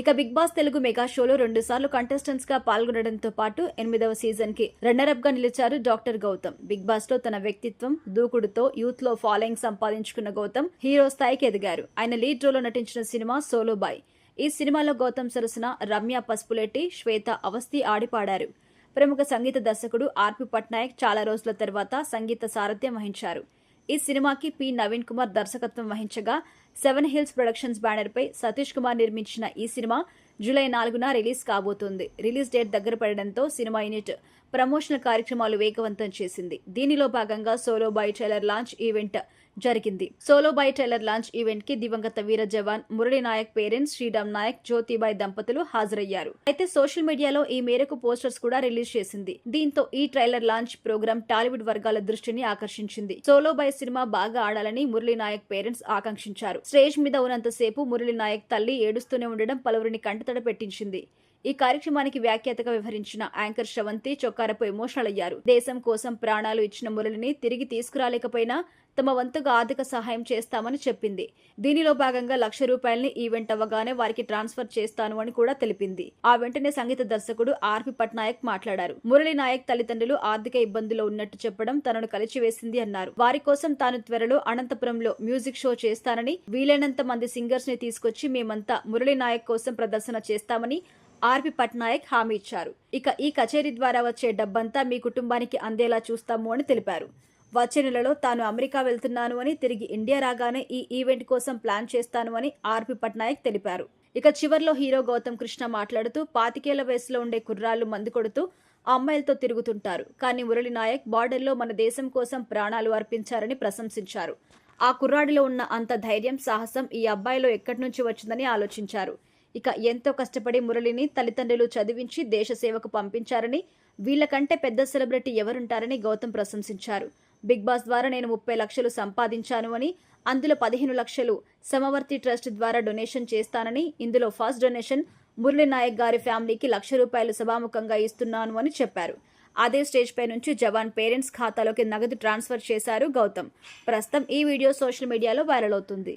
ఇక big boss Telugu mega షోలో 2 సార్లు కంటెస్టెంట్స్ గా పాల్గొనడంతో పాటు 8వ సీజన్ కి రన్నర్ అప్ గా నిలిచారు డాక్టర్ గౌతమ్. బిగ్ బాస్ లో తన వ్యక్తిత్వం, దూకుడుతో యూత్ లో ఫాలోయింగ్ సంపాదించుకున్న గౌతమ్ హీరో స్థాయికి ఎదిగారు. ఆయన లీడ్ రోల్ లో నటించిన సినిమా సోలో బాయ్. ఈ సినిమాలో గౌతమ్ సరసన రమ్య పసుపులెట్టి, శ్వేత అవస్థి ఆడిపాడారు. ప్రముఖ సంగీత దర్శకుడు ఆర్పి పట్నాయక్ చాలా రోజుల తర్వాత సంగీత సారథ్యం వహించారు. ఈ సినిమాకి పి నవీన్ కుమార్ దర్శకత్వం వహించగా 7 హిల్స్ ప్రొడక్షన్స్ బ్యానర్ పై సతీష్ కుమార్ నిర్మించిన ఈ సినిమా జూలై 4న రిలీజ్ కాబోతోంది. రిలీజ్ డేట్ దగ్గర పడడంతో సినిమా యూనిట్ ప్రమోషనల్ కార్యక్రమాలు వేగవంతం చేసింది. దీనిలో భాగంగా solo boy trailer launch event జరిగింది. Solo boy trailer launch event కి దివంగత వీర జవాన్ మురళీ నాయక్ పేరెంట్స్ శ్రీరామ్ నాయక్, జ్యోతిబాయ్ దంపతులు హాజరయ్యారు. అయితే సోషల్ మీడియాలో ఈ మేరకు పోస్టర్స్ కూడా రిలీజ్ చేసింది. దీంతో ఈ ట్రైలర్ లాంచ్ ప్రోగ్రామ్ టాలీవుడ్ వర్గాల దృష్టిని ఆకర్షించింది. సోలో బాయ్ సినిమా బాగా ఆడాలని మురళీ నాయక్ పేరెంట్స్ ఆకాంక్షించారు. స్టేజ్ మీద ఉన్నంతసేపు మురళీ నాయక్ తల్లి ఏడుస్తూనే ఉండడం పలువురిని కంటతడ పెట్టించింది. ఈ కార్యక్రమానికి వ్యాఖ్యాతగా వ్యవహరించిన యాంకర్ శ్రవంతి చొక్కారపు ఎమోషనల్ అయ్యారు. దేశం కోసం ప్రాణాలు ఇచ్చిన మురళిని తిరిగి తీసుకురాలేకపోయినా తమ వంతుగా ఆర్థిక సహాయం చేస్తామని చెప్పింది. దీనిలో భాగంగా ₹1,00,000 ఈవెంట్ అవ్వగానే వారికి ట్రాన్స్ఫర్ చేస్తాను అని కూడా తెలిపింది. ఆ వెంటనే సంగీత దర్శకుడు ఆర్పి పట్నాయక్ మాట్లాడారు. మురళీ నాయక్ తల్లిదండ్రులు ఆర్థిక ఇబ్బందుల్లో ఉన్నట్టు చెప్పడం తనను కలిచివేసింది అన్నారు. వారి కోసం తాను త్వరలో అనంతపురంలో మ్యూజిక్ షో చేస్తానని, వీలైనంత మంది సింగర్స్ ని తీసుకొచ్చి మేమంతా మురళీ నాయక్ కోసం ప్రదర్శన చేస్తామని ఆర్పి పట్నాయక్ హామీ ఇచ్చారు. ఇక ఈ కచేరీ ద్వారా వచ్చే డబ్బంతా మీ కుటుంబానికి అందేలా చూస్తాము అని తెలిపారు. వచ్చే నెలలో తాను అమెరికా వెళ్తున్నాను అని, తిరిగి ఇండియా రాగానే ఈ ఈవెంట్ కోసం ప్లాన్ చేస్తాను అని ఆర్పి పట్నాయక్ తెలిపారు. ఇక చివర్లో హీరో గౌతమ్ కృష్ణ మాట్లాడుతూ 25 వయసులో ఉండే కుర్రాళ్లు మందు కొడుతూ అమ్మాయిలతో తిరుగుతుంటారు. కానీ మురళీ నాయక్ బార్డర్లో మన దేశం కోసం ప్రాణాలు అర్పించారని ప్రశంసించారు. ఆ కుర్రాడిలో ఉన్న అంత ధైర్యం, సాహసం ఈ అబ్బాయిలో ఎక్కడి నుంచి వచ్చిందని ఆలోచించారు. ఇక ఎంతో కష్టపడి మురళిని తల్లిదండ్రులు చదివించి దేశ సేవకు పంపించారని, వీళ్లకంటే పెద్ద సెలబ్రిటీ ఎవరుంటారని గౌతమ్ ప్రశంసించారు. బిగ్ బాస్ ద్వారా నేను 30 లక్షలు సంపాదించాను అని, అందులో 15 లక్షలు సమవర్తి ట్రస్ట్ ద్వారా డొనేషన్ చేస్తానని, ఇందులో ఫస్ట్ డొనేషన్ మురళీ నాయక్ గారి ఫ్యామిలీకి ₹1,00,000 సభాముఖంగా ఇస్తున్నాను అని చెప్పారు. అదే స్టేజ్ పై నుంచి జవాన్ పేరెంట్స్ ఖాతాలోకి నగదు ట్రాన్స్ఫర్ చేశారు గౌతమ్. ప్రస్తుతం ఈ వీడియో సోషల్ మీడియాలో వైరల్ అవుతుంది.